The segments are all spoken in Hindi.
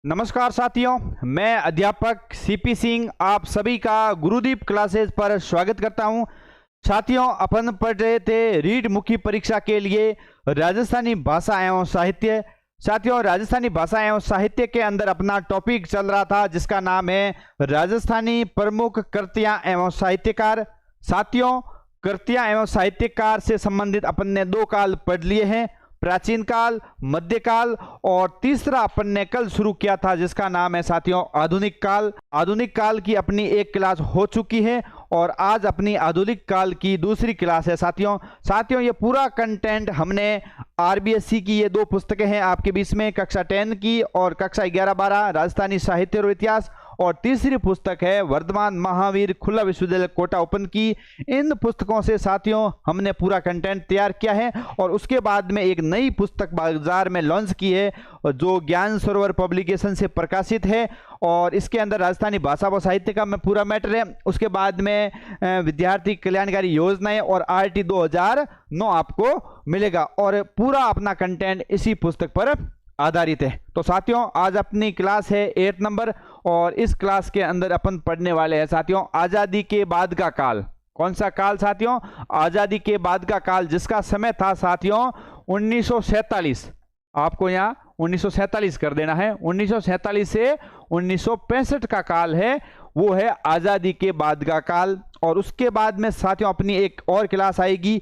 नमस्कार साथियों, मैं अध्यापक सीपी सिंह आप सभी का गुरुदीप क्लासेस पर स्वागत करता हूं। साथियों, अपन पढ़ रहे थे रीट मुखी परीक्षा के लिए राजस्थानी भाषा एवं साहित्य। साथियों, राजस्थानी भाषा एवं साहित्य के अंदर अपना टॉपिक चल रहा था जिसका नाम है राजस्थानी प्रमुख कृतियां एवं साहित्यकार। साथियों, कृतियां एवं साहित्यकार से संबंधित अपन ने दो काल पढ़ लिए हैं, प्राचीन काल, मध्यकाल और तीसरा अपन ने कल शुरू किया था जिसका नाम है साथियों आधुनिक काल। आधुनिक काल की अपनी एक क्लास हो चुकी है और आज अपनी आधुनिक काल की दूसरी क्लास है साथियों ये पूरा कंटेंट हमने आरबीएससी की ये दो पुस्तकें हैं आपके बीच में, कक्षा 10 की और कक्षा 11-12 राजस्थानी साहित्य और इतिहास, और तीसरी पुस्तक है वर्धमान महावीर खुला विश्वविद्यालय कोटा ओपन की। इन पुस्तकों से साथियों हमने पूरा कंटेंट तैयार किया है और उसके बाद में एक नई पुस्तक बाजार में लॉन्च की है जो ज्ञान सरोवर पब्लिकेशन से प्रकाशित है और इसके अंदर राजस्थानी भाषा व साहित्य का में पूरा मैटर है। उसके बाद में विद्यार्थी कल्याणकारी योजनाएं और आरटी 2009 आपको मिलेगा और पूरा अपना कंटेंट इसी पुस्तक पर आधारित है। तो साथियों आज अपनी क्लास है 8 नंबर और इस क्लास के अंदर अपन पढ़ने वाले हैं साथियों आजादी के बाद का काल। कौन सा काल साथियों? आजादी के बाद का काल, जिसका समय था साथियों 1947। आपको यहाँ 1947 कर देना है। 1947 से 1965 का काल है, वो है आजादी के बाद का काल। और उसके बाद में साथियों अपनी एक और क्लास आएगी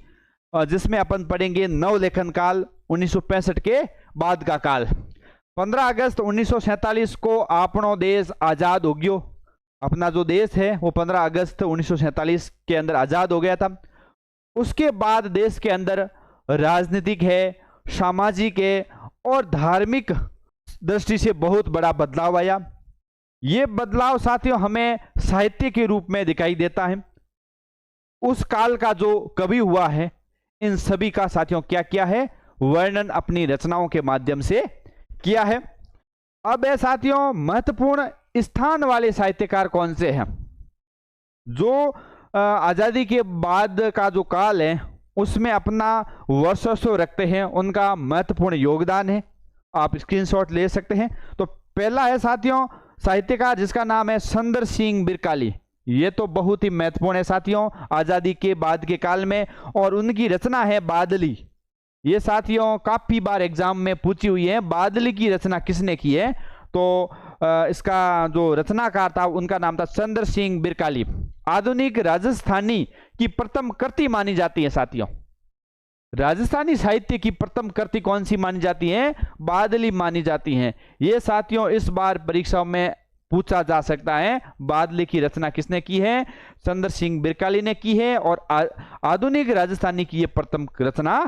जिसमें अपन पढ़ेंगे नवलेखन काल, 1965 के बाद का काल। 15 अगस्त 1947 को अपनो देश आजाद हो गयो। अपना जो देश है वो 15 अगस्त 1947 के अंदर आजाद हो गया था। उसके बाद देश के अंदर राजनीतिक है, सामाजिक है और धार्मिक दृष्टि से बहुत बड़ा बदलाव आया। ये बदलाव साथियों हमें साहित्य के रूप में दिखाई देता है। उस काल का जो कवि हुआ है इन सभी का साथियों क्या किया है, वर्णन अपनी रचनाओं के माध्यम से किया है। अब है साथियों महत्वपूर्ण स्थान वाले साहित्यकार कौन से हैं जो आजादी के बाद का जो काल है उसमें अपना वर्चस्व रखते हैं, उनका महत्वपूर्ण योगदान है। आप स्क्रीनशॉट ले सकते हैं। तो पहला है साथियों साहित्यकार जिसका नाम है सुंदर सिंह बिरकाली। ये तो बहुत ही महत्वपूर्ण है साथियों आजादी के बाद के काल में, और उनकी रचना है बादली। ये साथियों काफी बार एग्जाम में पूछी हुई है, बादली की रचना किसने की है? तो इसका जो रचनाकार था उनका नाम था सुंदर सिंह बिरकाली। आधुनिक राजस्थानी की प्रथम कृति मानी जाती है साथियों। राजस्थानी साहित्य की प्रथम कृति कौन सी मानी जाती है? बादली मानी जाती है। ये साथियों इस बार परीक्षाओं में पूछा जा सकता है, बादली की रचना किसने की है? सुंदर सिंह बिरकाली ने की है और आधुनिक राजस्थानी की ये प्रथम रचना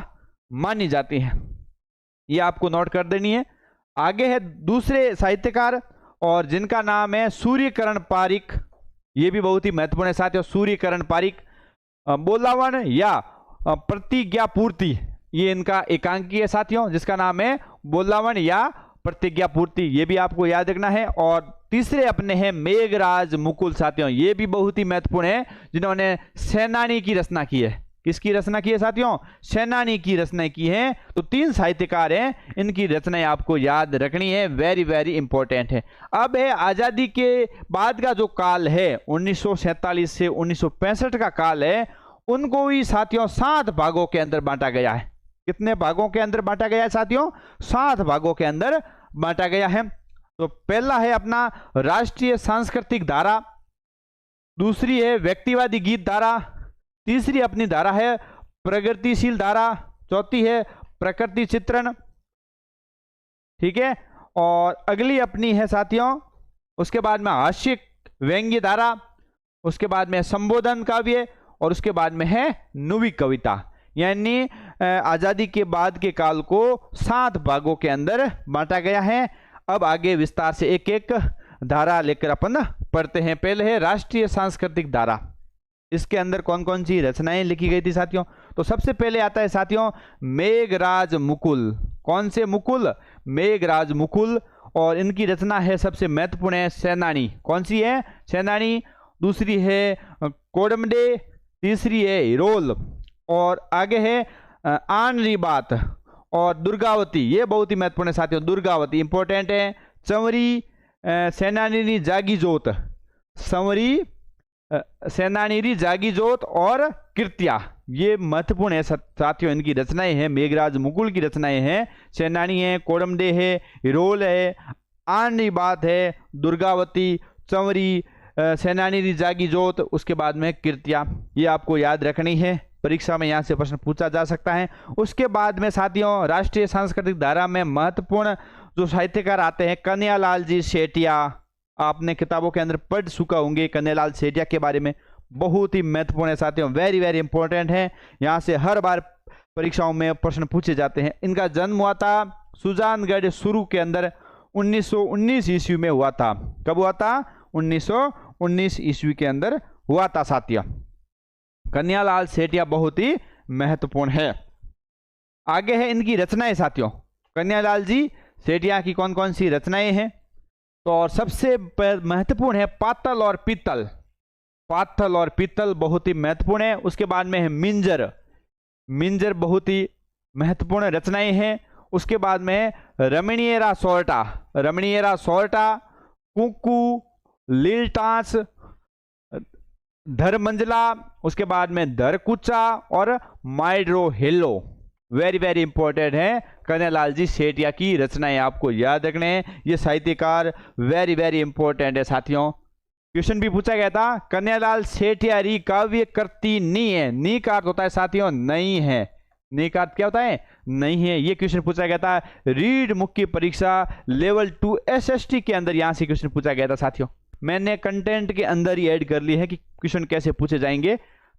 मानी जाती है। ये आपको नोट कर देनी है। आगे है दूसरे साहित्यकार और जिनका नाम है सूर्यकरण पारिक। ये भी बहुत ही महत्वपूर्ण है साथियों। सूर्यकरण पारिक बोलावन या प्रतिज्ञा पूर्ति, ये इनका एकांकी है साथियों जिसका नाम है बोलावन या प्रतिज्ञा पूर्ति, ये भी आपको याद रखना है। और तीसरे अपने हैं मेघराज मुकुल साथियों। ये भी बहुत ही महत्वपूर्ण है जिन्होंने सेनानी की रचना की है। किसकी रचना की है साथियों? सेनानी की रचना की है। तो 3 साहित्यकार हैं, इनकी रचनाएं आपको याद रखनी है, वेरी वेरी इंपॉर्टेंट है। अब है आजादी के बाद का जो काल है 1947 से 1965 का काल है, उनको भी साथियों 7 भागों के अंदर बांटा गया है। कितने भागों के अंदर बांटा गया है साथियों? 7 भागों के अंदर बांटा गया है। तो पहला है अपना राष्ट्रीय सांस्कृतिक धारा, दूसरी है व्यक्तिवादी गीत धारा, तीसरी अपनी धारा है प्रगतिशील धारा, चौथी है प्रकृति चित्रण, ठीक है, और अगली अपनी है साथियों उसके बाद में हास्य व्यंग्य धारा, उसके बाद में संबोधन काव्य और उसके बाद में है नुवी कविता। यानी आजादी के बाद के काल को 7 भागों के अंदर बांटा गया है। अब आगे विस्तार से एक एक धारा लेकर अपन पढ़ते हैं। पहले है राष्ट्रीय सांस्कृतिक धारा। इसके अंदर कौन कौन सी रचनाएं लिखी गई थी साथियों? तो सबसे पहले आता है साथियों मेघराज मुकुल। कौन से मुकुल? मेघराज मुकुल। और इनकी रचना है सबसे महत्वपूर्ण है सेनानी। कौन सी है? सेनानी। दूसरी है कोडमडे, तीसरी है हिरोल और आगे है आन री बात और दुर्गावती। ये बहुत ही महत्वपूर्ण है साथियों, दुर्गावती इंपॉर्टेंट है। चंवरी सेनानी जागी जोत, संवरी सेनानी जागी जोत और कृत्या, ये महत्वपूर्ण है साथियों। इनकी रचनाएं हैं, मेघराज मुकुल की रचनाएं हैं। सेनानी है, कोडमडे है, हिरोल है, आनी बात है, दुर्गावती, चंवरी सेनानी जागी जोत, उसके बाद में कृत्या। ये आपको याद रखनी है, परीक्षा में यहाँ से प्रश्न पूछा जा सकता है। उसके बाद में साथियों राष्ट्रीय सांस्कृतिक धारा में महत्वपूर्ण जो साहित्यकार आते हैं, कन्हैयालाल जी सेठिया, आपने किताबों के अंदर पढ़ चुका होंगे कन्हैयालाल सेठिया के बारे में, बहुत ही महत्वपूर्ण है साथियों, वेरी वेरी इंपॉर्टेंट है। यहाँ से हर बार परीक्षाओं में प्रश्न पूछे जाते हैं। इनका जन्म हुआ था सुजानगढ़ सुरू के अंदर 1919 ईस्वी में हुआ था। कब हुआ था? 1919 ईस्वी के अंदर हुआ था साथियों। कन्हैयालाल सेठिया बहुत ही महत्वपूर्ण है। आगे है इनकी रचनाएं साथियों। कन्हैयालाल जी सेठिया की कौन कौन सी रचनाएं हैं? तो और सबसे महत्वपूर्ण है पातल और पीतल। पातल और पीतल बहुत ही महत्वपूर्ण है। उसके बाद में है मिंजर, मिंजर बहुत ही महत्वपूर्ण रचनाएं हैं। उसके बाद में है रमणीयरा सोरटा, रमणीयरा सोरटा, कुकू, लीलटास, धरमंजला, उसके बाद में धरकुचा और माइड्रो हेलो, वेरी वेरी इंपॉर्टेंट है। कन्हैयालाल जी सेठिया की रचनाएं आपको याद रखने हैं। ये साहित्यकार वेरी वेरी इंपॉर्टेंट है साथियों। क्वेश्चन भी पूछा गया था, कन्हैयालाल सेठिया री काव्य कृति नी है। नी का अर्थ होता है साथियों नहीं है। नी का अर्थ क्या होता है? नहीं है। ये क्वेश्चन पूछा गया था रीड मुख्य परीक्षा लेवल 2 SST के अंदर, यहां से क्वेश्चन पूछा गया था साथियों। मैंने कंटेंट के अंदर ही ऐड कर ली है कि क्वेश्चन कैसे पूछे जाएंगे।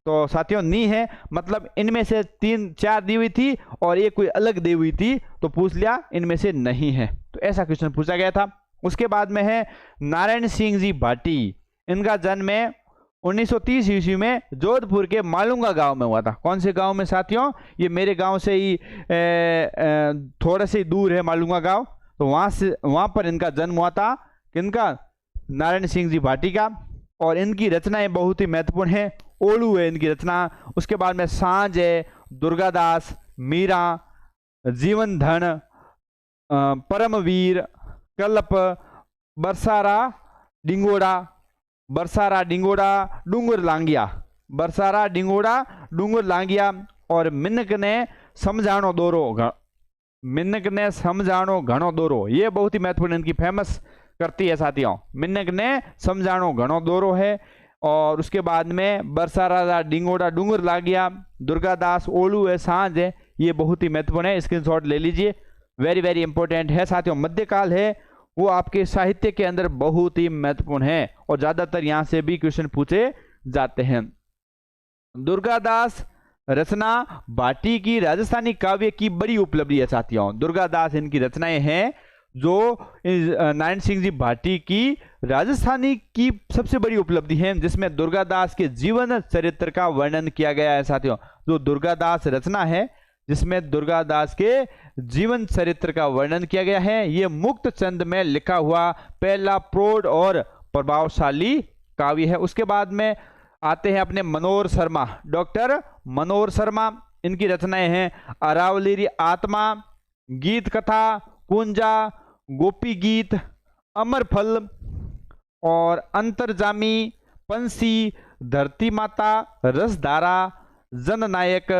तो साथियों नी है मतलब इनमें से 3-4 दी हुई थी और एक कोई अलग दी हुई थी तो पूछ लिया इनमें से नहीं है, तो ऐसा क्वेश्चन पूछा गया था। उसके बाद में है नारायण सिंह जी भाटी। इनका जन्म 1930 ईस्वी में जोधपुर के मालूंगा गांव में हुआ था। कौन से गांव में साथियों? ये मेरे गांव से ही थोड़ा से दूर है मालूंगा गांव, तो वहां पर इनका जन्म हुआ था। किनका? नारायण सिंह जी भाटी का। और इनकी रचनाएं बहुत ही महत्वपूर्ण है। ओलू है इनकी रचना। उसके बाद में सांझ है, दुर्गादास, मीरा, जीवन धन, परमवीर, कल्प, बरसारा डिंगोड़ा, बरसारा डिंगोड़ा, डूंगर लांगिया, बरसारा डिंगोड़ा, डूंगर लांगिया और मिन्नक ने समझाणो दोरो, मिन्नक ने समझाणो घणो दोरो। ये बहुत ही महत्वपूर्ण इनकी फेमस करती है साथियों। मिन्नक ने समझाणो घणो दोरो है। और उसके बाद में बरसारा डिंगोड़ा, डूंगर लागिया, दुर्गादास, ओलू है, सांझ है। ये बहुत ही महत्वपूर्ण है, स्क्रीनशॉट ले लीजिए, वेरी वेरी इंपॉर्टेंट है साथियों। मध्यकाल है वो आपके साहित्य के अंदर बहुत ही महत्वपूर्ण है और ज्यादातर यहां से भी क्वेश्चन पूछे जाते हैं। दुर्गादास रचना भाटी की राजस्थानी काव्य की बड़ी उपलब्धि है साथियों। दुर्गादास इनकी रचनाएं हैं जो नारायण सिंह जी भाटी की राजस्थानी की सबसे बड़ी उपलब्धि है, जिसमें दुर्गादास के जीवन चरित्र का वर्णन किया गया है साथियों। जो दुर्गादास रचना है जिसमें दुर्गादास के जीवन चरित्र का वर्णन किया गया है, ये मुक्त चंद में लिखा हुआ पहला प्रौढ़ और प्रभावशाली काव्य है। उसके बाद में आते हैं अपने मनोहर शर्मा, डॉक्टर मनोहर शर्मा। इनकी रचनाएं हैं अरावली आत्मा, गीत कथा, कुंजा, गोपी गीत, अमर फल और अंतर्जामी, पंसी, धरती माता, रसधारा, जननायक,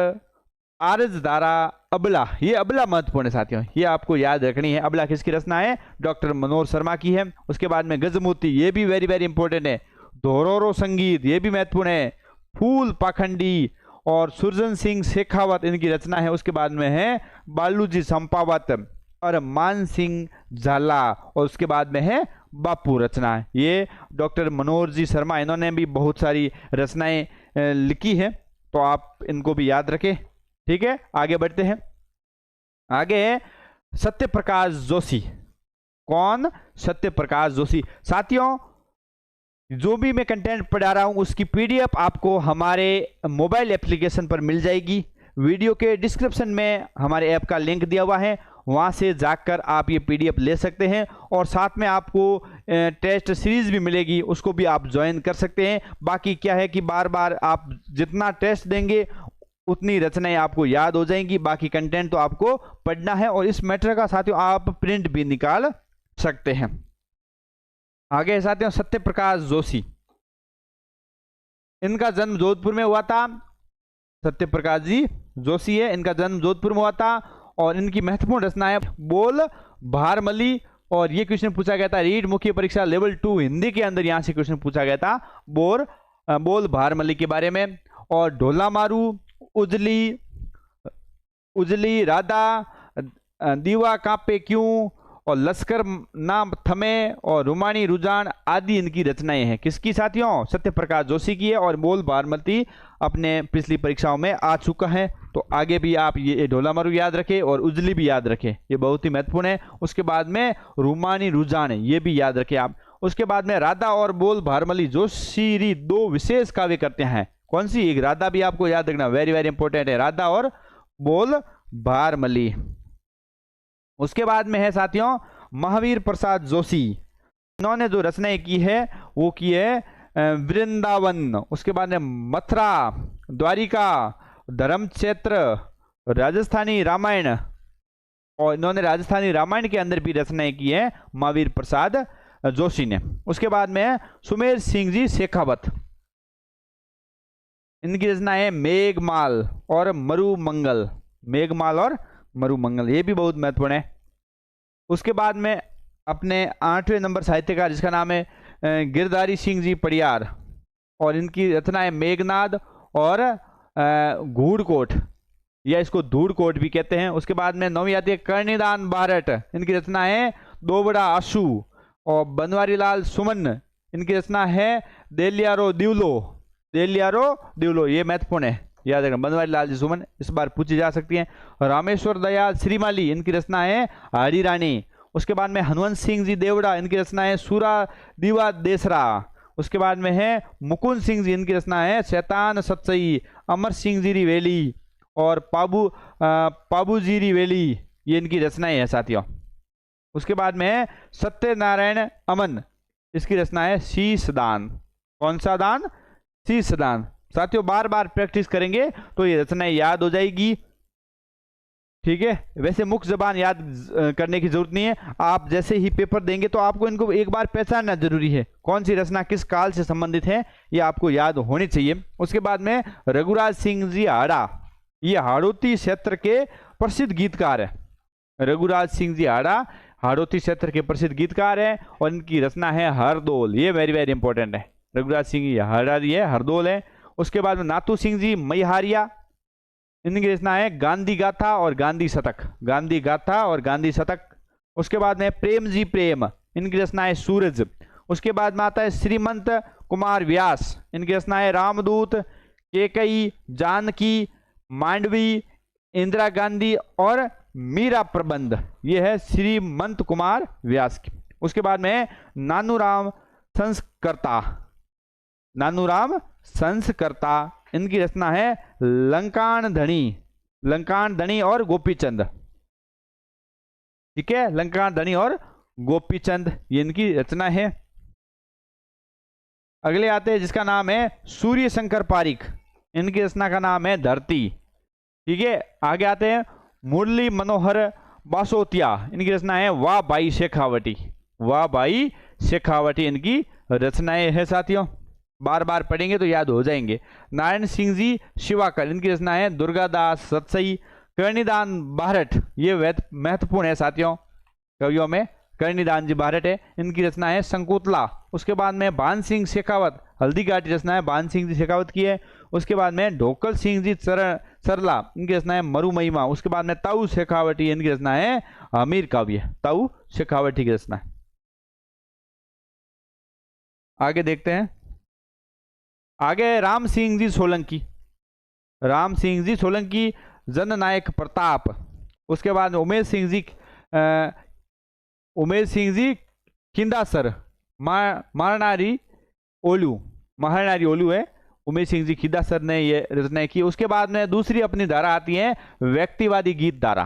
आरजधारा, अबला। ये अबला महत्वपूर्ण है साथियों, ये आपको याद रखनी है। अबला किसकी रचना है? डॉक्टर मनोहर शर्मा की है। उसके बाद में गजमोती, ये भी वेरी वेरी इंपॉर्टेंट है। धोरोरो संगीत, ये भी महत्वपूर्ण है। फूल पाखंडी और सुरजन सिंह शेखावत इनकी रचना है। उसके बाद में है बालूजी संपावत और मान सिंह झाला और उसके बाद में है बापू रचना है। ये डॉक्टर मनोहर जी शर्मा, इन्होंने भी बहुत सारी रचनाएं लिखी है, तो आप इनको भी याद रखें। ठीक है, आगे बढ़ते हैं। आगे है सत्य प्रकाश जोशी। कौन? सत्य प्रकाश जोशी। साथियों जो भी मैं कंटेंट पढ़ा रहा हूं उसकी PDF आपको हमारे मोबाइल एप्लीकेशन पर मिल जाएगी। वीडियो के डिस्क्रिप्शन में हमारे ऐप का लिंक दिया हुआ है, वहां से जाकर आप ये PDF ले सकते हैं और साथ में आपको टेस्ट सीरीज भी मिलेगी, उसको भी आप ज्वाइन कर सकते हैं। बाकी क्या है कि बार बार आप जितना टेस्ट देंगे उतनी रचनाएं आपको याद हो जाएंगी। बाकी कंटेंट तो आपको पढ़ना है और इस मैटर का साथियों आप प्रिंट भी निकाल सकते हैं। आगे साथियों सत्य प्रकाश जोशी, इनका जन्म जोधपुर में हुआ था। सत्य प्रकाश जी जोशी है, इनका जन्म जोधपुर में हुआ था और इनकी महत्वपूर्ण रचना है बोल भारमली। और ये क्वेश्चन पूछा गया था रीट मुख्य परीक्षा लेवल 2 हिंदी के अंदर, यहां से क्वेश्चन पूछा गया था बोल भारमली के बारे में। और ढोला मारू, उजली उजली राधा, दीवा कांपे क्यों, और लश्कर नाम थमे और रुमानी रुझान आदि इनकी रचनाएं हैं। किसकी साथियों? सत्य प्रकाश जोशी की है। और बोल भारमली अपने पिछली परीक्षाओं में आ चुका है, तो आगे भी आप ये ढोला मारू याद रखें और उजली भी याद रखें, ये बहुत ही महत्वपूर्ण है। उसके बाद में रुमानी रुझान, ये भी याद रखें आप। उसके बाद में राधा और बोल भारमली जोशी 2 विशेष काव्य करते हैं। कौन सी? एक राधा भी आपको याद रखना, वेरी वेरी इंपॉर्टेंट है, राधा और बोल भारमली। उसके बाद में है साथियों महावीर प्रसाद जोशी, इन्होंने जो रचनाएं की है वो की है वृंदावन, उसके बाद में मथुरा, द्वारिका, धर्म क्षेत्र, राजस्थानी रामायण, और इन्होंने राजस्थानी रामायण के अंदर भी रचनाएं की है महावीर प्रसाद जोशी ने। उसके बाद में सुमेर सिंह जी शेखावत, इनकी रचना है मेघमाल और मरुमंगल, मेघमाल और मरुमंगल, ये भी बहुत महत्वपूर्ण है। उसके बाद में अपने 8वें नंबर साहित्यकार जिसका नाम है गिरधारी सिंह जी पड़ियार, और इनकी रचना है मेघनाद और घूड़कोट, या इसको धूड़कोट भी कहते हैं। उसके बाद में 9वीं आती है कर्णिदान बारट, इनकी रचना है दोबड़ा आशु। और बनवारी लाल सुमन, इनकी रचना है देलियारो दिवलो, देलियारो दिवलो, ये महत्वपूर्ण है, याद रखना। बनवारी लाल जी सुमन इस बार पूछी जा सकती है। रामेश्वर दयाल श्रीमाली, इनकी रचना है हरी रानी। उसके बाद में हनुवंत सिंह जी देवड़ा, इनकी रचना है सूरा दीवा देसरा। उसके बाद में है मुकुंद सिंह जी, इनकी रचना है शैतान सच्चई। अमर सिंह जी वेली और पाबू जी वेली, ये इनकी रचनाएं है साथियों। उसके बाद में है सत्यनारायण अमन, इसकी रचना है शीशदान। कौन सा दान? शीशदान। साथियों बार बार प्रैक्टिस करेंगे तो ये रचनाएं याद हो जाएगी, ठीक है। वैसे मुख्य जबान याद करने की जरूरत नहीं है, आप जैसे ही पेपर देंगे तो आपको इनको एक बार पहचानना जरूरी है, कौन सी रचना किस काल से संबंधित है, ये आपको याद होनी चाहिए। उसके बाद में रघुराज सिंह जी हाड़ा, ये हाड़ौती क्षेत्र के प्रसिद्ध गीतकार है। रघुराज सिंह जी हाड़ा हाड़ौती क्षेत्र के प्रसिद्ध गीतकार है और इनकी रचना है हरदोल, ये वेरी वेरी इंपॉर्टेंट है। रघुराज सिंह जी हाड़ा जी है, हरदोल है। उसके बाद में नाथू सिंह जी मैहारिया, इनकी रचना है गांधी गाथा और गांधी शतक, गांधी गाथा और गांधी शतक। उसके बाद में प्रेम जी प्रेम, इनकी रचना है सूरज। उसके बाद में आता है श्रीमंत कुमार व्यास, इनकी रचना है रामदूत, केकई, जानकी, मांडवी, इंदिरा गांधी और मीरा प्रबंध, ये है श्रीमंत कुमार व्यास की। उसके बाद में नानूराम संस्कर्ता, नानूराम संस्कर्ता, इनकी रचना है लंकान धनी, लंकान धनी और गोपीचंद, ठीक है, लंकान धनी और गोपीचंद, ये इनकी रचना है। अगले आते हैं जिसका नाम है सूर्य शंकर पारिक, इनकी रचना का नाम है धरती, ठीक है। आगे आते हैं मुरली मनोहर बासोतिया, इनकी रचना है वाह भाई शेखावटी, वाह भाई शेखावटी इनकी रचनाएं है साथियों, बार बार पढ़ेंगे तो याद हो जाएंगे। नारायण सिंह जी शिवाकर, इनकी रचना है दुर्गादास सतसई। कर्णिदान बारट, ये महत्वपूर्ण है साथियों, कवियों में कर्णिदान जी बारट है, इनकी रचना है संकुतला। उसके बाद में भान सिंह शेखावत, हल्दी घाटी रचना है भान सिंह जी शेखावत की है। उसके बाद में ढोकल सिंह जी सरला, इनकी रचना है मरु महिमा। उसके बाद में ताऊ शेखावटी, इनकी रचना है अमीर काव्य, ताऊ शेखावटी की रचना है। आगे देखते हैं, आगे राम सिंह जी सोलंकी, राम सिंह जी सोलंकी, जननायक प्रताप। उसके बाद उमेश सिंह जी खिंदासर, महानारी ओलू, महानारी ओलू है, उमेश सिंह जी खिंदासर ने ये रचना की। उसके बाद में दूसरी अपनी धारा आती है व्यक्तिवादी गीत धारा,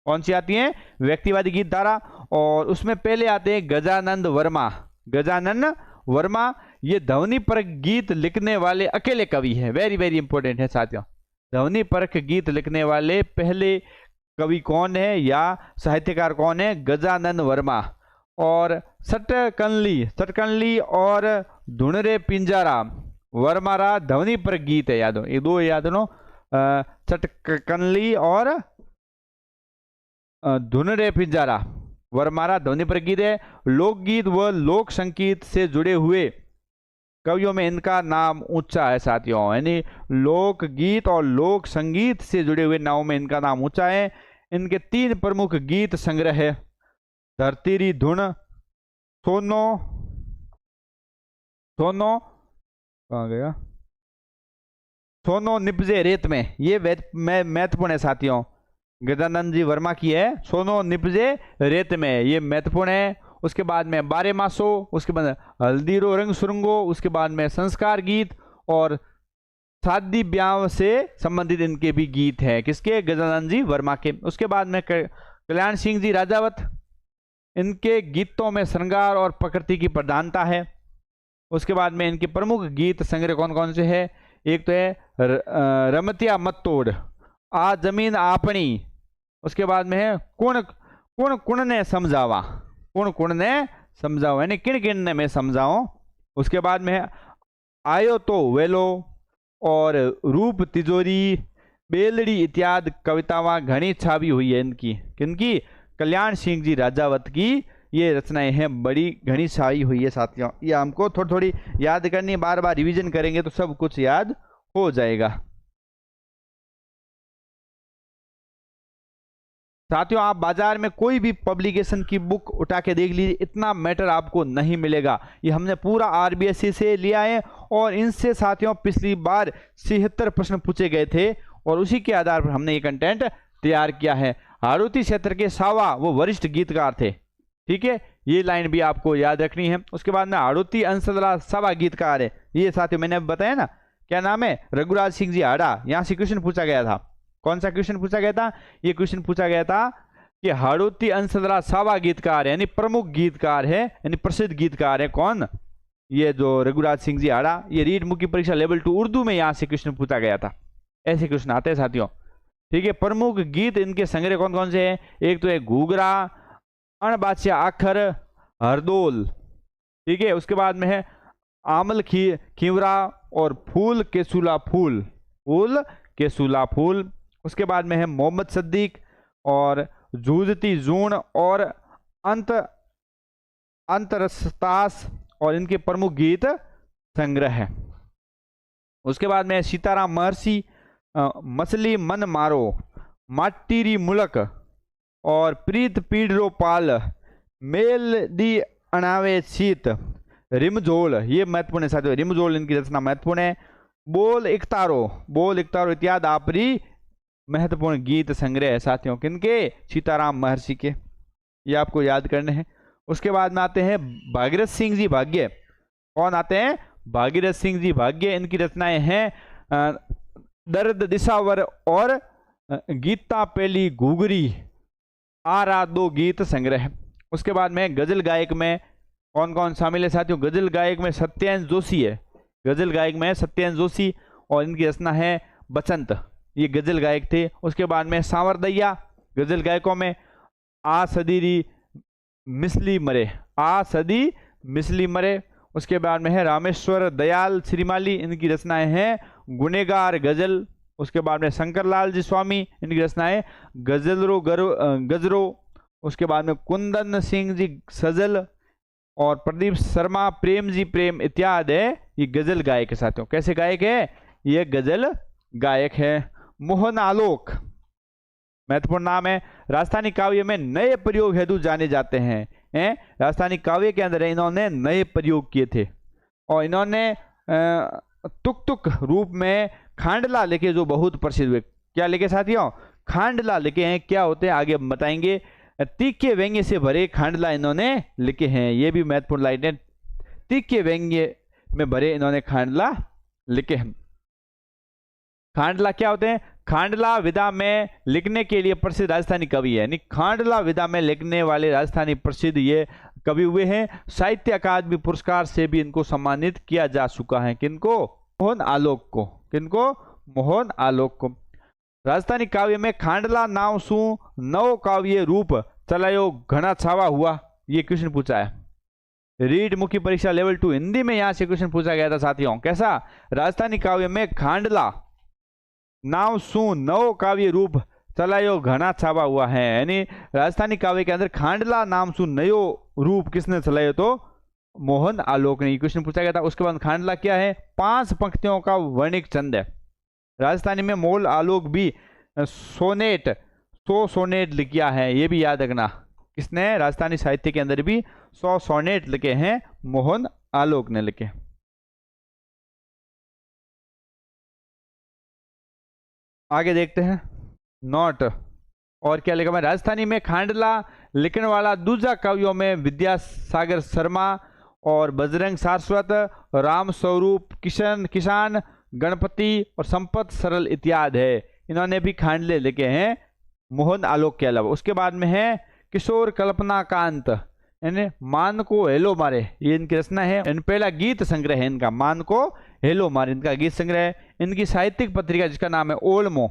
कौन सी आती है? व्यक्तिवादी गीत धारा। और उसमें पहले आते हैं गजानंद वर्मा, गजानंद वर्मा, ये ध्वनि परक गीत लिखने वाले अकेले कवि है, वेरी वेरी इंपॉर्टेंट है साथियों। ध्वनि परक गीत लिखने वाले पहले कवि कौन है या साहित्यकार कौन है? गजानंद वर्मा। और सटकनली सटकनली और धुनरे पिंजारा वर्मारा ध्वनि पर गीत है। याद हो, ये दो याद लो, सटकनली और धुनरे पिंजारा वर्मारा ध्वनि पर गीत है। लोकगीत व लोक संगीत से जुड़े हुए कवियों में इनका नाम ऊंचा है साथियों, यानी लोकगीत और लोक संगीत से जुड़े हुए नामों में इनका नाम ऊंचा है। इनके 3 प्रमुख गीत संग्रह है, धरतीरी धुन, सोनो सोनो कहाँ गया, सोनो निपजे रेत में, ये महत्वपूर्ण है साथियों, गजानंद जी वर्मा की है, सोनो निपजे रेत में, ये महत्वपूर्ण है। उसके बाद में बारे मासो, उसके बाद हल्दीरो रंग सुरंगो, उसके बाद में संस्कार गीत और शादी ब्याह से संबंधित इनके भी गीत हैं, किसके, गजानंद जी वर्मा के। उसके बाद में कल्याण सिंह जी राजावत, इनके गीतों में श्रृंगार और प्रकृति की प्रधानता है। उसके बाद में इनके प्रमुख गीत संग्रह कौन कौन से है, एक तो है रमतिया मत तोड़, आ जमीन आपनी, उसके बाद में है कुण कुण कुण ने समझावा, कुण कुण ने समझाओ, यानी किन किन ने मैं समझाऊं। उसके बाद में है आयो तो वेलो और रूप तिजोरी, बेलड़ी इत्यादि कवितावां घनी छावी हुई है इनकी, किनकी, कल्याण सिंह जी राजावत की ये रचनाएं हैं, बड़ी घनी छाई हुई है साथियों। ये हमको थोड़ी थोड़ी याद करनी, बार बार रिवीजन करेंगे तो सब कुछ याद हो जाएगा। साथियों आप बाजार में कोई भी पब्लिकेशन की बुक उठा के देख लीजिए, इतना मैटर आपको नहीं मिलेगा। ये हमने पूरा आरबीएससी से लिया है और इनसे साथियों पिछली बार 76 प्रश्न पूछे गए थे और उसी के आधार पर हमने ये कंटेंट तैयार किया है। हाड़ौती क्षेत्र के सावा वो वरिष्ठ गीतकार थे, ठीक है, ये लाइन भी आपको याद रखनी है। उसके बाद में हाड़ौती अंसदला सावा गीतकार है, ये साथियों मैंने बताया ना, क्या नाम है, रघुराज सिंह जी हाड़ा। यहाँ से क्वेश्चन पूछा गया था, कौन सा क्वेश्चन पूछा गया था, ये क्वेश्चन पूछा गया था कि हाड़ौती अंसदला सावा गीतकार है, यानी प्रमुख गीतकार है, यानी प्रसिद्ध गीतकार है कौन, ये जो रघुराज सिंह जी हाड़ा। ये रीड मुख्य परीक्षा लेवल 2 उर्दू में यहाँ से क्वेश्चन पूछा गया था, ऐसे क्वेश्चन आते हैं साथियों, ठीक है। प्रमुख गीत इनके संग्रह कौन कौन से हैं, एक तो है घूगरा, अणबाचिया आखर, हरदोल, ठीक है। उसके बाद में है आमल खीवरा और फूल केसुला फूल, फूल केसुला फूल। उसके बाद में है मोहम्मद सद्दीक और जूझती जून और अंतरस्तास और इनके प्रमुख गीत संग्रह है। उसके बाद में सीताराम महर्षि, मछली मन मारो, माटीरी मुलक और प्रीत पीड़ो पाल, मेल दी अनावे शीत, रिमझोल, ये महत्वपूर्ण है साथियों, रिमझोल इनकी रचना महत्वपूर्ण है। बोल इकतारो इत्यादि आपरी महत्वपूर्ण गीत संग्रह है साथियों, किनके, सीताराम महर्षि के, ये आपको याद करने हैं। उसके बाद में आते हैं भागीरथ सिंह जी भाग्य, कौन आते हैं, भागीरथ सिंह जी भाग्य, इनकी रचनाएं हैं दर्द दिशावर और गीता पेली घुघरी, आरा दो गीत संग्रह। उसके बाद में गजल गायक में कौन कौन शामिल है साथियों, गजल गायक में सत्येंद्र जोशी है, गजल गायक में सत्येंद्र जोशी और इनकी रचना है बसंत, ये गजल गायक थे। उसके बाद में सांवरदैया, गजल गायकों में आ सदी मिसली मरे, आ सदी मिसली मरे। उसके बाद में है रामेश्वर दयाल श्रीमाली, इनकी रचनाएं हैं गुनेगार गजल। उसके बाद में शंकरलाल जी स्वामी, इनकी रचनाएं गजरो। उसके बाद में कुंदन सिंह जी सजल और प्रदीप शर्मा प्रेम जी प्रेम इत्यादि ये गजल गायक है साथियों, कैसे गायक है, ये गजल गायक है। मोहन आलोक महत्वपूर्ण नाम है, राजस्थानी काव्य में नए प्रयोग हेतु जाने जाते हैं, राजस्थानी काव्य के अंदर इन्होंने नए प्रयोग किए थे और इन्होंने तुक तुक रूप में खांडला लिखे जो बहुत प्रसिद्ध हुए। क्या लिखे साथियों, खांडला लिखे हैं, क्या होते हैं आगे बताएंगे। तीखे व्यंग्य से भरे खांडला इन्होंने लिखे हैं, ये भी महत्वपूर्ण लाइन है, तीखे व्यंग्य में भरे इन्होंने खांडला लिखे हैं। खांडला क्या होते हैं, खांडला विधा में लिखने के लिए प्रसिद्ध राजस्थानी कवि है, यानी खांडला विधा में लिखने वाले राजस्थानी प्रसिद्ध ये कवि हुए हैं। साहित्य अकादमी पुरस्कार से भी इनको सम्मानित किया जा चुका है, किनको, मोहन आलोक को, किनको, मोहन आलोक को। राजस्थानी काव्य में खांडला नाव सु नव काव्य रूप चलायो घना छावा हुआ, ये क्वेश्चन पूछा है। रीड मुख्य परीक्षा लेवल 2 हिंदी में यहां से क्वेश्चन पूछा गया था साथियों। कैसा? राजस्थानी काव्य में खांडला नाव सु नव काव्य रूप चलायो घना छावा हुआ है, यानी राजस्थानी काव्य के अंदर खांडला नाम सु नयो रूप किसने चलायो? तो मोहन आलोक ने। क्वेश्चन पूछा गया था। उसके बाद खांडला क्या है? 5 पंक्तियों का वर्णिक छंद है। राजस्थानी में मोहन आलोक भी सोनेट 100 सोनेट लिखा है, ये भी याद रखना। किसने? राजस्थानी साहित्य के अंदर भी 100 सोनेट लिखे हैं, मोहन आलोक ने लिखे। आगे देखते हैं नोट और क्या लिखा है। राजस्थानी में खांडला लिखने वाला दूजा कवियों में विद्यासागर शर्मा और बजरंग सारस्वत, राम स्वरूप, किसान, गणपति और संपत सरल इत्यादि है। इन्होंने भी खांडले लिखे हैं मोहन आलोक के अलावा। उसके बाद में है किशोर कल्पनाकांत, यानी मान को हेलो मारे, ये इनकी रचना है। इन पहला गीत संग्रह है इनका, मान को हेलो मारे इनका गीत संग्रह है। इनकी साहित्यिक पत्रिका जिसका नाम है ओल्मो,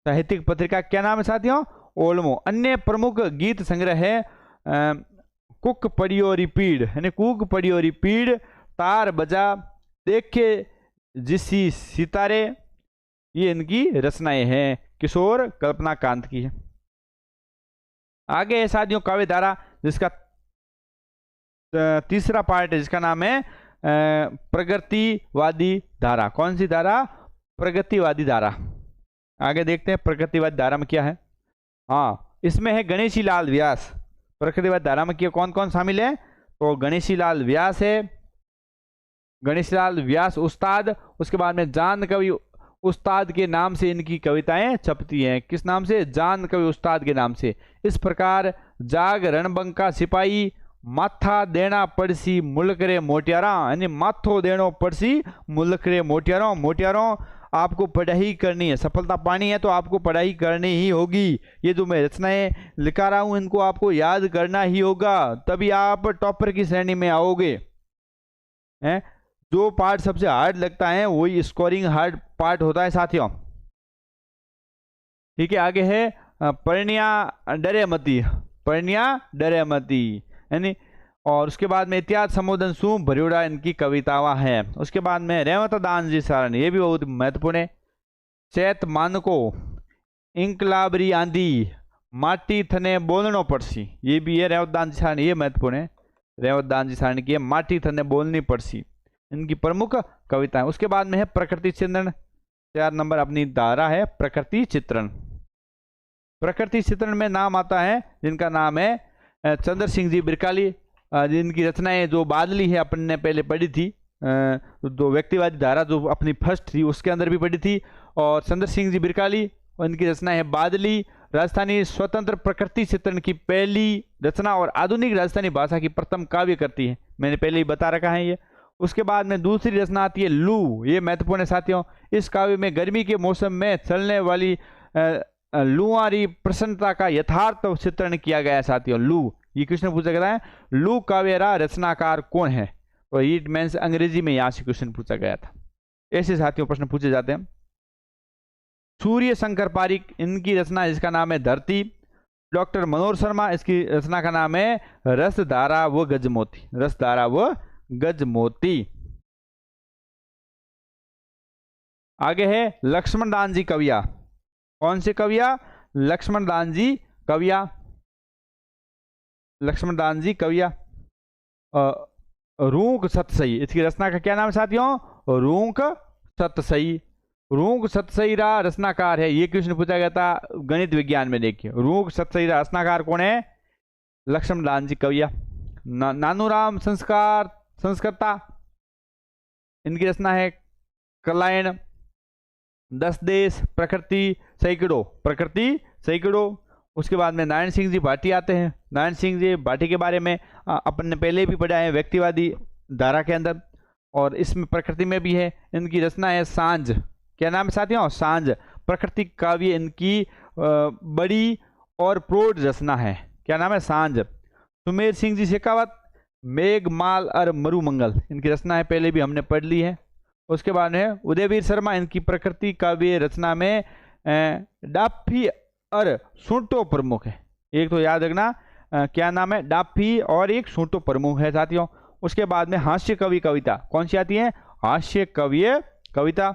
साहित्यिक पत्रिका क्या नाम है साथियों? ओल्मो। अन्य प्रमुख गीत संग्रह है कुक पड़ियो रिपीड, यानी कुक पड़ियो रिपीड, तार बजा, देखे जिसी सितारे, ये इनकी रचनाएं हैं, किशोर कल्पनाकांत की है। आगे है साथियों काव्य धारा, जिसका तीसरा पार्ट है, जिसका नाम है प्रगतिवादी धारा। कौन सी धारा? प्रगतिवादी धारा। आगे देखते हैं प्रगतिवादी धारा में क्या है। हाँ, इसमें है गणेशी लाल व्यास। प्रगतिवादी धारा में क्या कौन कौन शामिल है? तो गणेशी लाल व्यास है, गणेशी लाल व्यास उस्ताद। उसके बाद में जान कवि उस्ताद के नाम से इनकी कविताएं छपती हैं। किस नाम से? जान कवि उस्ताद के नाम से। इस प्रकार जाग रणबंका सिपाही, माथा देना पड़सी मुल्क रे मोटियारा, यानी माथो देनो पड़सी मुल्क रे मोटियारों। मोटियारों, आपको पढ़ाई करनी है, सफलता पानी है तो आपको पढ़ाई करनी ही होगी। ये जो मैं रचनाएं लिखा रहा हूं इनको आपको याद करना ही होगा, तभी आप टॉपर की श्रेणी में आओगे। हैं? जो पार्ट सबसे हार्ड लगता है वही स्कोरिंग हार्ड पार्ट होता है साथियों। ठीक है, आगे है परिण्या डरे मती, परिण्या डरे मती, यानी। और उसके बाद में इतिहास संबोधन सु भरियोड़ा इनकी कवितावां है। उसके बाद में रेवत दान जी सारण, ये भी बहुत महत्वपूर्ण है। चैत मानको, इंकलाबरी आंधी, माटी थने बोलनो पड़सी, ये भी है रेवत दान जी सारण, ये महत्वपूर्ण है। रेवत दान जी सारण की माटी थने बोलनी पड़सी, इनकी प्रमुख कविताएं। उसके बाद में है प्रकृति चित्रण, 4 नंबर अपनी धारा है प्रकृति चित्रण। प्रकृति चित्रण में नाम आता है जिनका नाम है चंद्र सिंह जी बिरकाली, जिनकी रचनाएं जो बादली है अपन ने पहले पढ़ी थी, जो व्यक्तिवादी धारा जो अपनी फर्स्ट थी उसके अंदर भी पढ़ी थी। और चंद्र सिंह जी बिरकाली और इनकी रचना है बादली, राजस्थानी स्वतंत्र प्रकृति चित्रण की पहली रचना और आधुनिक राजस्थानी भाषा की प्रथम काव्य करती है, मैंने पहले ही बता रखा है ये। उसके बाद में दूसरी रचना आती है लू, ये महत्वपूर्ण है साथियों। इस काव्य में गर्मी के मौसम में चलने वाली लुआरी प्रसन्नता का यथार्थ चित्रण किया गया है साथियों। लू, ये क्वेश्चन पूछा गया है, लू काव्यरा रचनाकार कौन है? तो इट मीन्स अंग्रेजी में यहां से क्वेश्चन पूछा गया था। ऐसे साथियों प्रश्न पूछे जाते हैं। सूर्य शंकर पारिक, इनकी रचना जिसका नाम है धरती। डॉक्टर मनोहर शर्मा, इसकी रचना का नाम है रसधारा व गजमोती, रसधारा व गजमोती। आगे है लक्ष्मण दान जी कविया। कौन से कविया? लक्ष्मण दान जी कविया, लक्ष्मण दान जी कविया। रूंक सतसई, इसकी रचना का क्या नाम है साथियों? रूंक सतसई। रूंक सतसई रा रचनाकार है, ये क्वेश्चन पूछा गया था गणित विज्ञान में। देखिए रूंक सतसई रा रचनाकार कौन है? लक्ष्मण दान जी कविया। नानूराम संस्कृता, इनकी रचना है कलायन। 10 देश, प्रकृति सैकड़ों, प्रकृति सैकड़ों। उसके बाद में नारायण सिंह जी भाटी आते हैं। नारायण सिंह जी भाटी के बारे में अपन ने पहले भी पढ़ा है व्यक्तिवादी धारा के अंदर, और इसमें प्रकृति में भी है। इनकी रचना है सांझ, क्या नाम है साथियों? सांझ। प्रकृति काव्य इनकी बड़ी और प्रौढ़ रचना है, क्या नाम है? सांझ। सुमेर सिंह जी शेखावत, मेघमाल और मरुमंगल, इनकी रचना है, पहले भी हमने पढ़ ली है। उसके बाद में उदयवीर शर्मा, इनकी प्रकृति काव्य रचना में डाफी और सुंटो प्रमुख है। एक तो याद रखना, क्या नाम है, डाफी और एक सूटो प्रमुख है साथियों। उसके बाद में हास्य कवि कविता कौन सी आती है, हास्य कवि कविता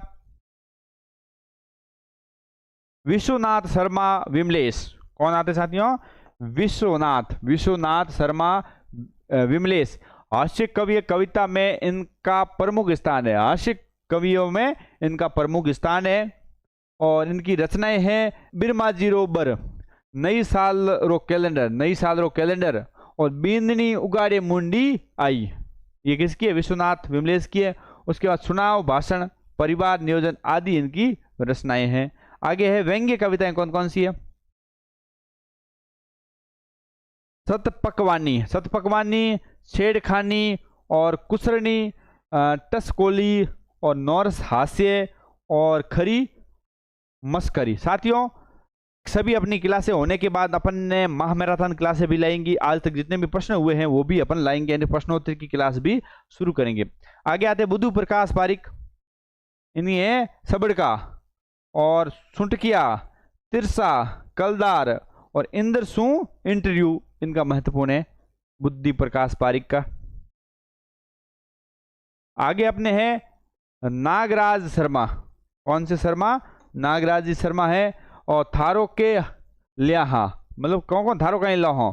विश्वनाथ शर्मा विमलेश। कौन आते साथियों, विश्वनाथ शर्मा विमलेश। हास्य कवि कविता में इनका प्रमुख स्थान है, हास्य कवियों में इनका प्रमुख स्थान है। और इनकी रचनाएं हैं बिरमाजी रो बर, नई साल रो कैलेंडर और बींदनी उगाड़े मुंडी आई। ये किसकी है, विश्वनाथ विमलेश की है। उसके बाद चुनाव भाषण परिवार नियोजन आदि इनकी रचनाएं हैं। आगे है व्यंग्य कविताएं कौन कौन सी है, सतपकवानी छेड़खानी और कुसरनी, टसकोली और नॉर्स हास्य और खरी मस्करी। साथियों सभी अपनी क्लासें होने के बाद अपन ने माह मैराथन क्लासें भी लाएंगी। आज तक जितने भी प्रश्न हुए हैं वो भी अपन लाएंगे, यानी प्रश्नोत्तर की क्लास भी शुरू करेंगे। आगे आते बुद्धू प्रकाश पारिक, इन्हीं है सबड़का और सुंटकिया, तिरसा, कलदार और इंद्रसू इंटरव्यू, इनका महत्वपूर्ण है बुद्धि प्रकाश पारिक का। आगे अपने हैं नागराज शर्मा, कौन से शर्मा, नागराज जी शर्मा है। और थारो के लिया, मतलब कौन कौन थारो का लाहो,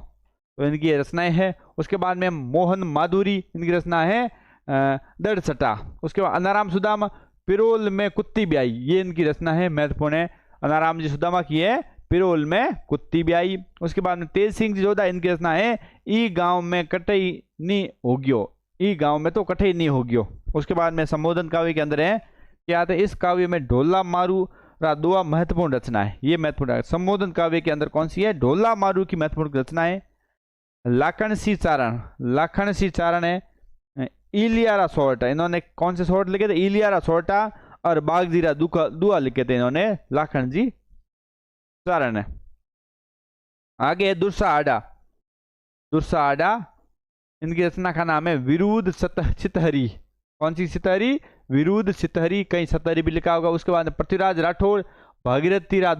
तो इनकी रचनाएं है। उसके बाद में मोहन माधुरी, इनकी रचना है दड़ सटा। उसके बाद अनाराम सुदामा पिरोल में कुत्ती ब्याई, ये इनकी रचना है, महत्वपूर्ण है। अनाराम जी सुदामा की है पिरोल में कुत्ती ब्याई। उसके बाद में तेज सिंह जी जोधा, इनकी रचना है ई गांव में कटई नी होगियो, ई गांव में तो कटई नहीं होगियो। उसके बाद में संबोधन काव्य के अंदर है क्या आता है, इस काव्य में ढोला मारू दुआ महत्वपूर्ण रचना है, ये महत्वपूर्ण है। संबोधन काव्य के अंदर कौन सी है, ढोला मारू की महत्वपूर्ण रचना है। लाखन सी चारण है। इलियारा सोर्टा, इन्होंने कौन से सोर्ट लिखे थे, इलियारा सोर्टा और बागजीरा दुआ लिखे थे इन्होंने, लाखन जी चारण है। आगे दुर्सा आडा, इनकी रचना का नाम है विरुद्ध चितहरी। कौन सी चितहरी, विरुद्ध चितहरी, कहीं सतहरी भी लिखा होगा। उसके बाद पृथ्वीराज राठौर भागीरथी रा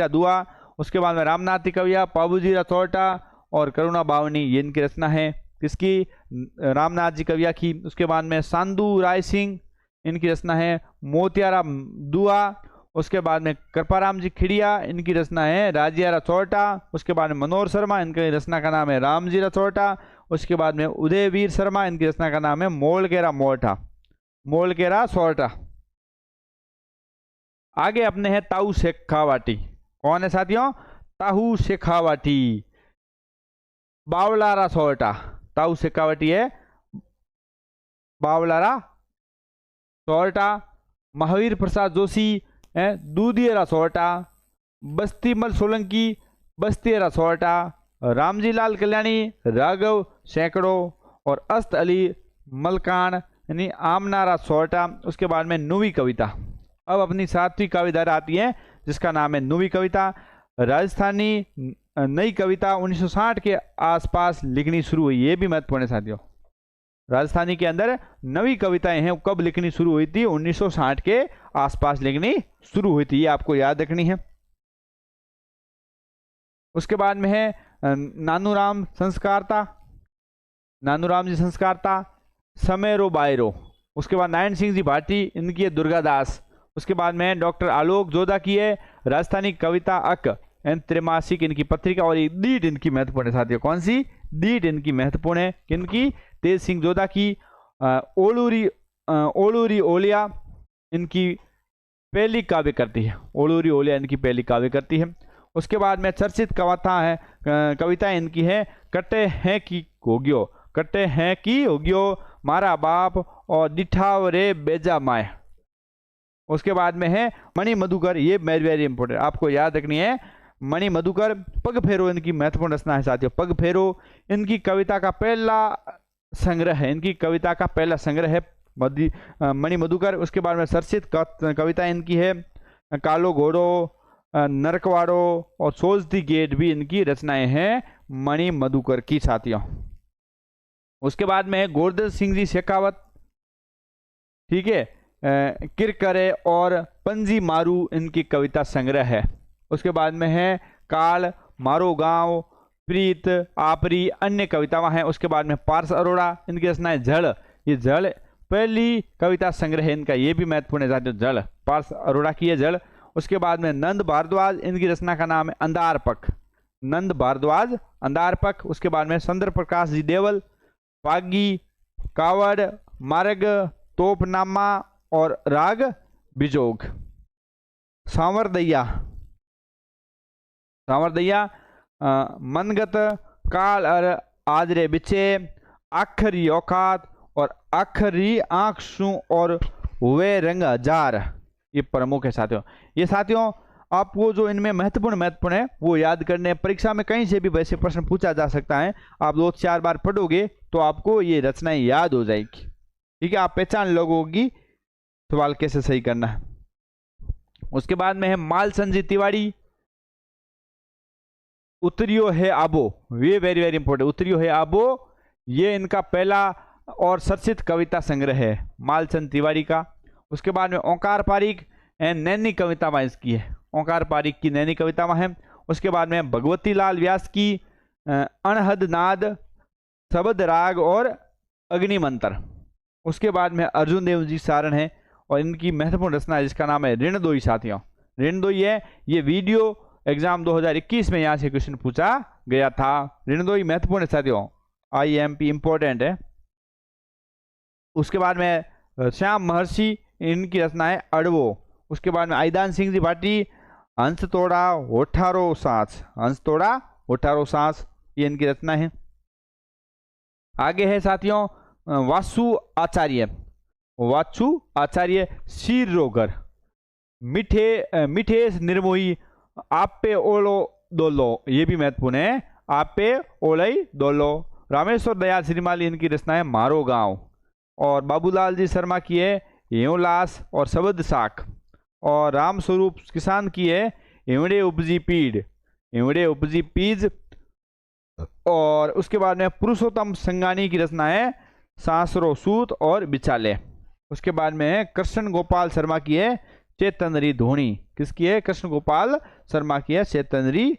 दुआ। उसके बाद में रामनाथी कविया, पाबूजी चौटा और करुणा बावनी, ये इनकी रचना है, किसकी, रामनाथ जी कविया की। उसके बाद में सांदू राय सिंह, इनकी रचना है मोतियारा दुआ। उसके बाद में कृपाराम जी खिड़िया, इनकी रचना है राजियारा चौटा। उसके बाद में मनोहर शर्मा, इनकी रचना का नाम है रामजीरा चौटा। उसके बाद में उदयवीर शर्मा, इनकी रचना का नाम है मोलकेरा सोरटा। आगे अपने हैं ताऊ शेखावाटी, कौन है साथियों, ताऊ शेखावाटी, बावलारा सोरटा। ताऊ शेखावाटी है बावलारा सोरटा। महावीर प्रसाद जोशी है दूधियरा सोरटा। बस्तीमल सोलंकी बस्तियरा सोरटा। रामजी लाल कल्याणी राघव सैकड़ो और अस्त अली मलकान यानी आमनारा सोरटा। उसके बाद में नुवी कविता, अब अपनी सातवीं कविता आती है जिसका नाम है नुवी कविता। राजस्थानी नई कविता 1960 के आसपास लिखनी शुरू हुई, ये भी महत्वपूर्ण है साथियों। राजस्थानी के अंदर नवी कविताएं हैं, कब लिखनी शुरू हुई थी, 1960 के आसपास लिखनी शुरू हुई थी, ये आपको याद रखनी है। उसके बाद में है नानूराम जी संस्कारता, समेरो बायरो। उसके बाद नारायण सिंह जी भाटी, इनकी है दुर्गादास। उसके बाद में डॉक्टर आलोक जोधा की है राजस्थानी कविता अक एंड त्रैमासिक, इनकी पत्रिका। और ये दीट इनकी महत्वपूर्ण है साथियों, कौन सी, दीट इनकी महत्वपूर्ण है, किनकी, तेज सिंह जोधा की। ओलूरी ओलिया इनकी पहली काव्य करती है, ओलूरी ओलिया इनकी पहली काव्य करती है। उसके बाद में चर्चित कविता इनकी है कट्टे हैं की होगियो, मारा बाप और दिठाव रे बेजा माए। उसके बाद में है मणि मधुकर, ये वेरी इंपॉर्टेंट आपको याद रखनी है, मणि मधुकर। पग फेरो इनकी महत्वपूर्ण रचना है साथियों, पग फेरो इनकी कविता का पहला संग्रह है, मणि मधुकर। उसके बाद में चर्चित कविता इनकी है कालो घोड़ो, नरकवाड़ो और सोजती गेट, भी इनकी रचनाएं हैं मणि मधुकर की साथियों। उसके बाद में है गोवर्धन सिंह जी शेखावत, ठीक है, किरकरे और पंजी मारू इनकी कविता संग्रह है। उसके बाद में है काल, मारो गांव, प्रीत, आपरी, अन्य कविताएं हैं। उसके बाद में पारस अरोड़ा, इनकी रचना है जड़। ये जड़ पहली कविता संग्रह है इनका, ये भी महत्वपूर्ण है साथियों, जड़, पारस अरोड़ा की है जड़। उसके बाद में नंद भारद्वाज, इनकी रचना का नाम है अंधारपक, नंद भारद्वाज अंधारपक। उसके बाद में चंद्र प्रकाश जी देवल, पागी, कावड़, मार्ग, तोपनामा और राग बिजोग। सांवरदैया, सांवरदैया मनगत, काल और आदरे बिचे, आखरी औकात और आखरी आंखसू और वे रंग हजार, ये प्रमुख है साथियों। ये साथियों आपको जो इनमें महत्वपूर्ण है वो याद करने, परीक्षा में कहीं से भी वैसे प्रश्न पूछा जा सकता है। आप 2-4 बार पढ़ोगे तो आपको ये रचनाएं याद हो जाएगी। ठीक है, आप पहचान लोगोगी सवाल कैसे सही करना है। उसके बाद में है मालचंद जी तिवारी, उतरियो है आबो, ये वेरी वेरी इंपॉर्टेंट, उतरियो है आबो, ये इनका पहला और चर्चित कविता संग्रह है मालचंद तिवारी का। उसके बाद में ओंकार पारिक एंड नैनी कविताएं इसकी है, ओंकार पारिक की नैनी कविताएं हैं। उसके बाद में भगवती लाल व्यास की अनहद नाद, शबद राग और अग्निमंत्र। उसके बाद में अर्जुन देव जी सारण है और इनकी महत्वपूर्ण रचना है जिसका नाम है ऋणदोई साथियों, ऋणदोई है। ये वीडियो एग्जाम 2021 में यहाँ से क्वेश्चन पूछा गया था। ऋणदोई महत्वपूर्ण है साथियों, IMP इंपॉर्टेंट है। उसके बाद में श्याम महर्षि, इनकी रचना है अड़वो। उसके बाद में आईदान सिंह जी भाटी, हंस तोड़ा होठारो सांस, हंस तोड़ा होठारो सांस, ये इनकी रचना है। आगे है साथियों वासु आचार्य, वासु आचार्य शीर रोगर, मिठेश निर्मोही, आप पे ओलो दोलो, ये भी महत्वपूर्ण है, आप पे ओलई दोलो। रामेश्वर दयाल श्रीमाली, इनकी रचना है मारो गांव। और बाबूलाल जी शर्मा की है एवलास और शबद साख। और राम स्वरूप किसान की है एवड़े उपजी पीड़, एवड़े उपजी पीज। और उसके बाद में पुरुषोत्तम संगानी की रचना है सांसरो सूत और बिचाले। उसके बाद में कृष्ण गोपाल शर्मा की है चेतनरी धोनी, किसकी है? कृष्ण गोपाल शर्मा की है चेतनरी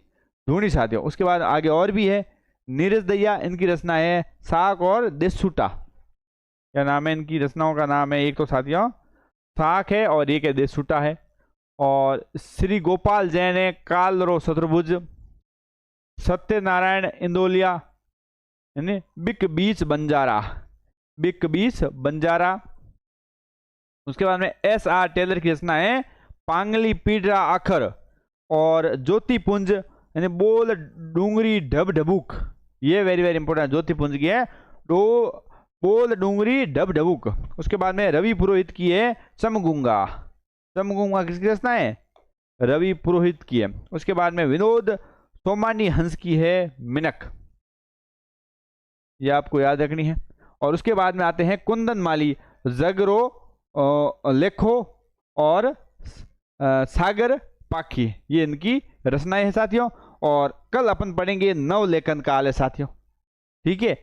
धोनी साथियों। उसके बाद आगे और भी है नीरज दैया, इनकी रचना है साख और देशूटा। क्या नाम है इनकी रचनाओं का? नाम है एक तो साथियों साख है और एक है देशूटा है। और श्री गोपाल जैन है कालरो शत्रुभुज, सत्यनारायण इंदोलिया यानी बिक बीच बंजारा, बिक बीच बंजारा। उसके बाद में SR टेलर की रचना है पांगली पीडरा आखर और ज्योतिपुंज यानी बोल डूंगरी ढब ढबुक, ये वेरी वेरी इंपॉर्टेंट ज्योतिपुंज की है बोल डूंगरी ढब ढबुक। उसके बाद में रवि पुरोहित की है चमगुंगा, चमगुंगा किसकी रचना है? रवि पुरोहित की है। उसके बाद में विनोद सोमानी हंस की है मिनक, ये आपको याद रखनी है। और उसके बाद में आते हैं कुंदन माली जगरो लेखो और सागर पाखी, ये इनकी रचनाएं हैं साथियों। और कल अपन पढ़ेंगे नवलेखन काल है साथियों, ठीक है।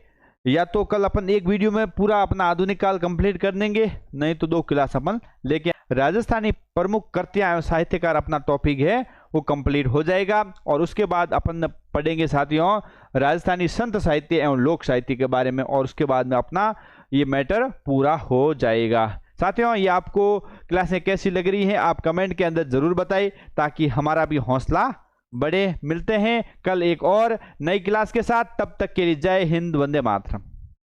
या तो कल अपन एक वीडियो में पूरा अपना आधुनिक काल कंप्लीट कर देंगे, नहीं तो 2 क्लास अपन लेके राजस्थानी प्रमुख कृतियां एवं साहित्यकार अपना टॉपिक है वो कंप्लीट हो जाएगा। और उसके बाद अपन पढ़ेंगे साथियों राजस्थानी संत साहित्य एवं लोक साहित्य के बारे में, और उसके बाद में अपना ये मैटर पूरा हो जाएगा। साथियों ये आपको क्लासें कैसी लग रही हैं आप कमेंट के अंदर जरूर बताइए ताकि हमारा भी हौसला बढ़े। मिलते हैं कल एक और नई क्लास के साथ, तब तक के लिए जय हिंद, वंदे मातरम।